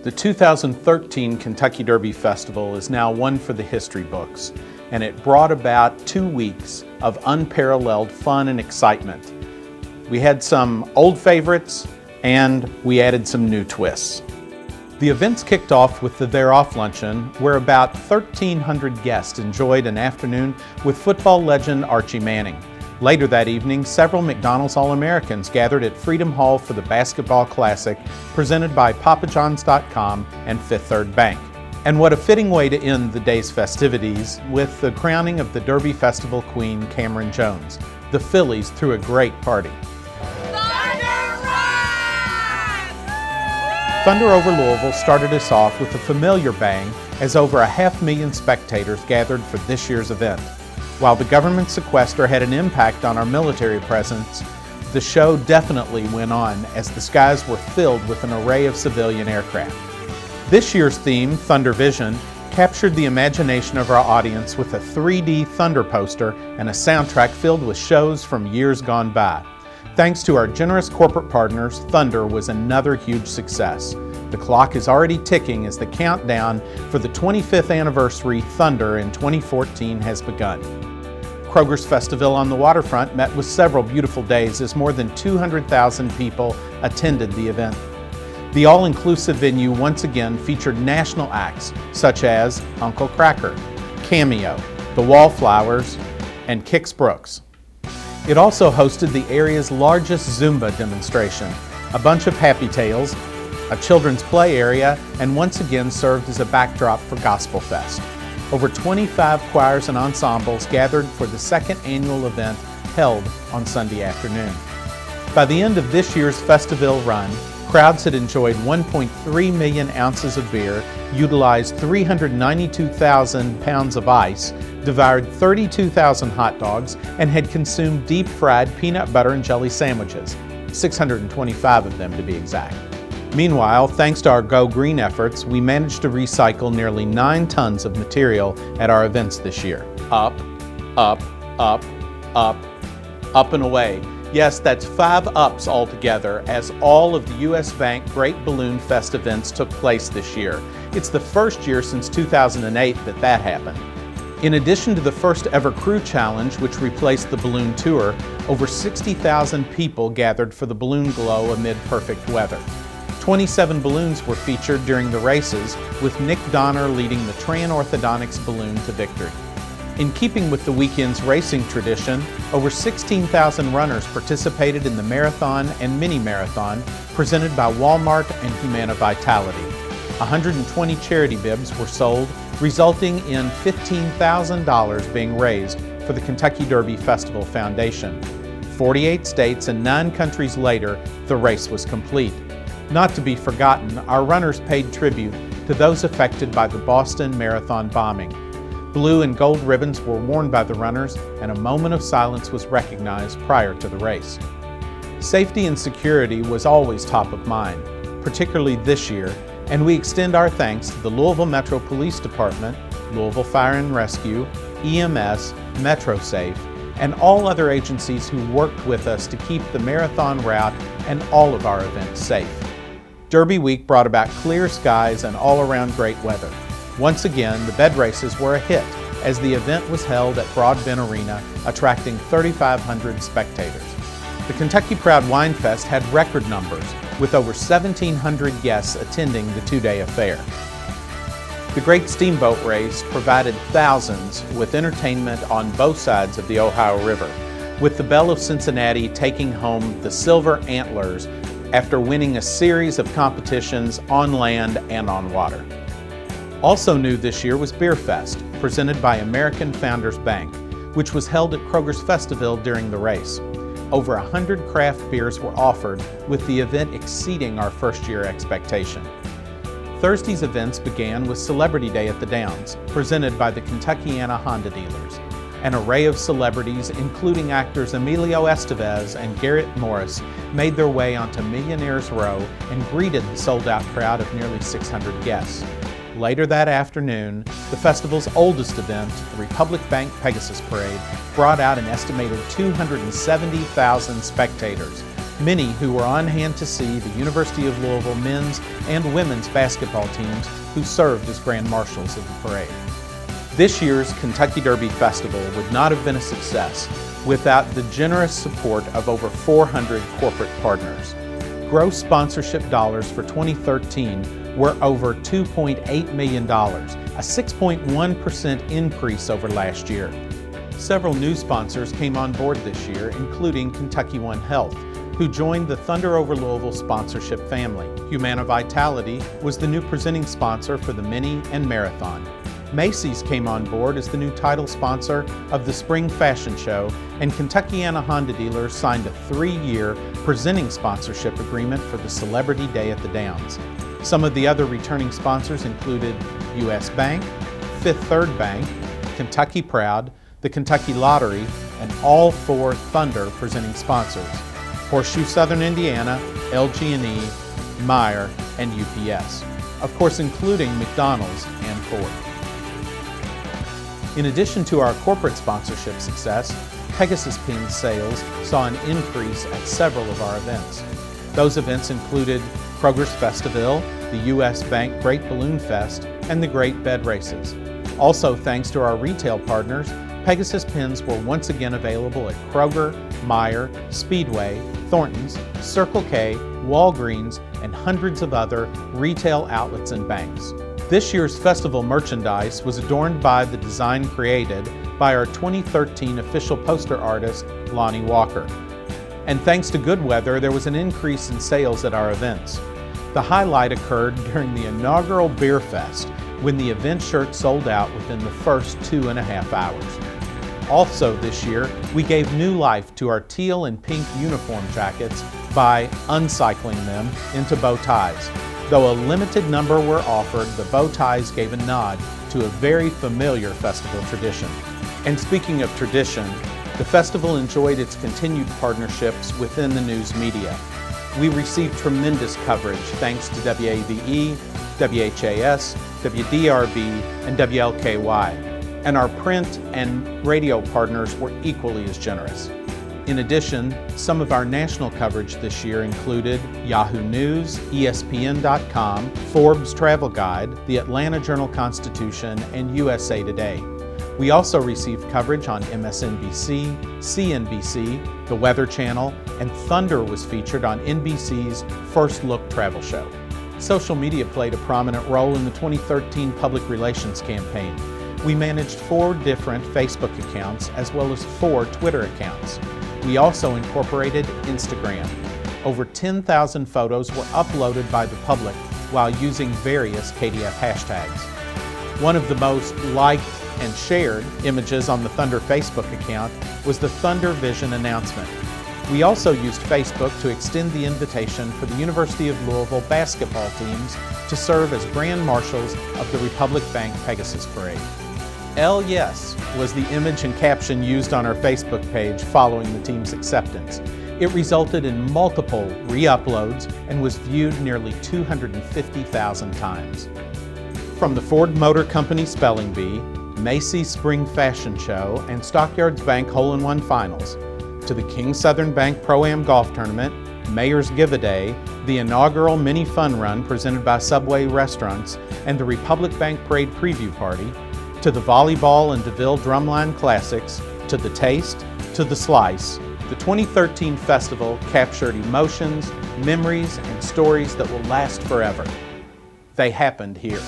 The 2013 Kentucky Derby Festival is now one for the history books, and it brought about 2 weeks of unparalleled fun and excitement. We had some old favorites, and we added some new twists. The events kicked off with the They're Off luncheon, where about 1,300 guests enjoyed an afternoon with football legend Archie Manning. Later that evening, several McDonald's All-Americans gathered at Freedom Hall for the Basketball Classic presented by PapaJohns.com and Fifth Third Bank. And what a fitting way to end the day's festivities with the crowning of the Derby Festival Queen, Cameron Jones. The Phillies threw a great party. Thunder Over Louisville started us off with a familiar bang as over 500,000 spectators gathered for this year's event. While the government sequester had an impact on our military presence, the show definitely went on as the skies were filled with an array of civilian aircraft. This year's theme, Thunder Vision, captured the imagination of our audience with a 3D Thunder poster and a soundtrack filled with shows from years gone by. Thanks to our generous corporate partners, Thunder was another huge success. The clock is already ticking as the countdown for the 25th anniversary Thunder in 2014 has begun. Kroger's Festival on the Waterfront met with several beautiful days as more than 200,000 people attended the event. The all-inclusive venue once again featured national acts such as Uncle Kracker, Cameo, the Wallflowers, and Kix Brooks. It also hosted the area's largest Zumba demonstration, a bunch of happy tales, a children's play area, and once again served as a backdrop for Gospel Fest. Over 25 choirs and ensembles gathered for the second annual event held on Sunday afternoon. By the end of this year's Festiville run, crowds had enjoyed 1.3 million ounces of beer, utilized 392,000 pounds of ice, devoured 32,000 hot dogs, and had consumed deep-fried peanut butter and jelly sandwiches, 625 of them to be exact. Meanwhile, thanks to our Go Green efforts, we managed to recycle nearly 9 tons of material at our events this year. Up, up, up, up, up and away. Yes, that's 5 ups altogether as all of the U.S. Bank Great Balloon Fest events took place this year. It's the first year since 2008 that happened. In addition to the first ever crew challenge, which replaced the balloon tour, over 60,000 people gathered for the balloon glow amid perfect weather. 27 balloons were featured during the races, with Nick Donner leading the Tran-Orthodontics balloon to victory. In keeping with the weekend's racing tradition, over 16,000 runners participated in the marathon and mini-marathon presented by Walmart and Humana Vitality. 120 charity bibs were sold, resulting in $15,000 being raised for the Kentucky Derby Festival Foundation. 48 states and 9 countries later, the race was complete. Not to be forgotten, our runners paid tribute to those affected by the Boston Marathon bombing. Blue and gold ribbons were worn by the runners, and a moment of silence was recognized prior to the race. Safety and security was always top of mind, particularly this year, and we extend our thanks to the Louisville Metro Police Department, Louisville Fire and Rescue, EMS, MetroSafe, and all other agencies who worked with us to keep the marathon route and all of our events safe. Derby Week brought about clear skies and all-around great weather. Once again, the bed races were a hit as the event was held at Broadbent Arena, attracting 3,500 spectators. The Kentucky Proud Wine Fest had record numbers, with over 1,700 guests attending the 2-day affair. The Great Steamboat Race provided thousands with entertainment on both sides of the Ohio River, with the Belle of Cincinnati taking home the Silver Antlers after winning a series of competitions on land and on water. Also new this year was Beer Fest, presented by American Founders Bank, which was held at Kroger's Festiville during the race. Over 100 craft beers were offered, with the event exceeding our first-year expectation. Thursday's events began with Celebrity Day at the Downs, presented by the Kentuckiana Honda dealers. An array of celebrities, including actors Emilio Estevez and Garrett Morris, made their way onto Millionaire's Row and greeted the sold-out crowd of nearly 600 guests. Later that afternoon, the festival's oldest event, the Republic Bank Pegasus Parade, brought out an estimated 270,000 spectators. many who were on hand to see the University of Louisville men's and women's basketball teams who served as grand marshals of the parade. This year's Kentucky Derby Festival would not have been a success without the generous support of over 400 corporate partners. Gross sponsorship dollars for 2013 were over $2.8 million, a 6.1% increase over last year. Several new sponsors came on board this year, including Kentucky One Health, who joined the Thunder Over Louisville sponsorship family. Humana Vitality was the new presenting sponsor for the Mini and Marathon. Macy's came on board as the new title sponsor of the Spring Fashion Show, and Kentuckiana Honda dealers signed a 3-year presenting sponsorship agreement for the Celebrity Day at the Downs. Some of the other returning sponsors included U.S. Bank, Fifth Third Bank, Kentucky Proud, the Kentucky Lottery, and all 4 Thunder presenting sponsors: Horseshoe Southern Indiana, LG&E, Meyer, and UPS. Of course, including McDonald's and Ford. In addition to our corporate sponsorship success, Pegasus Pins sales saw an increase at several of our events. Those events included Kroger's Festiville, the U.S. Bank Great Balloon Fest, and the Great Bed Races. Also, thanks to our retail partners, Pegasus Pins were once again available at Kroger, Meyer, Speedway, Thornton's, Circle K, Walgreens, and hundreds of other retail outlets and banks. This year's festival merchandise was adorned by the design created by our 2013 official poster artist, Lonnie Walker. And thanks to good weather, there was an increase in sales at our events. The highlight occurred during the inaugural Beer Fest, when the event shirt sold out within the first 2.5 hours. Also this year, we gave new life to our teal and pink uniform jackets by uncycling them into bow ties. Though a limited number were offered, the bow ties gave a nod to a very familiar festival tradition. And speaking of tradition, the festival enjoyed its continued partnerships within the news media. We received tremendous coverage thanks to WAVE, WHAS, WDRB, and WLKY. And our print and radio partners were equally as generous. In addition, some of our national coverage this year included Yahoo News, ESPN.com, Forbes Travel Guide, the Atlanta Journal-Constitution, and USA Today. We also received coverage on MSNBC, CNBC, the Weather Channel, and Thunder was featured on NBC's First Look travel show. Social media played a prominent role in the 2013 public relations campaign. We managed 4 different Facebook accounts as well as 4 Twitter accounts. We also incorporated Instagram. Over 10,000 photos were uploaded by the public while using various KDF hashtags. One of the most liked and shared images on the Thunder Facebook account was the Thunder Vision announcement. We also used Facebook to extend the invitation for the University of Louisville basketball teams to serve as grand marshals of the Republic Bank Pegasus Parade. L Yes was the image and caption used on our Facebook page following the team's acceptance. It resulted in multiple re-uploads and was viewed nearly 250,000 times. From the Ford Motor Company Spelling Bee, Macy's Spring Fashion Show, and Stockyards Bank Hole-in-One Finals, to the King Southern Bank Pro-Am Golf Tournament, Mayor's Give-A-Day, the inaugural Mini Fun Run presented by Subway Restaurants, and the Republic Bank Parade Preview Party, to the Volleyball and DeVille Drumline Classics, to the Taste, to the Slice, the 2013 festival captured emotions, memories, and stories that will last forever. They happened here.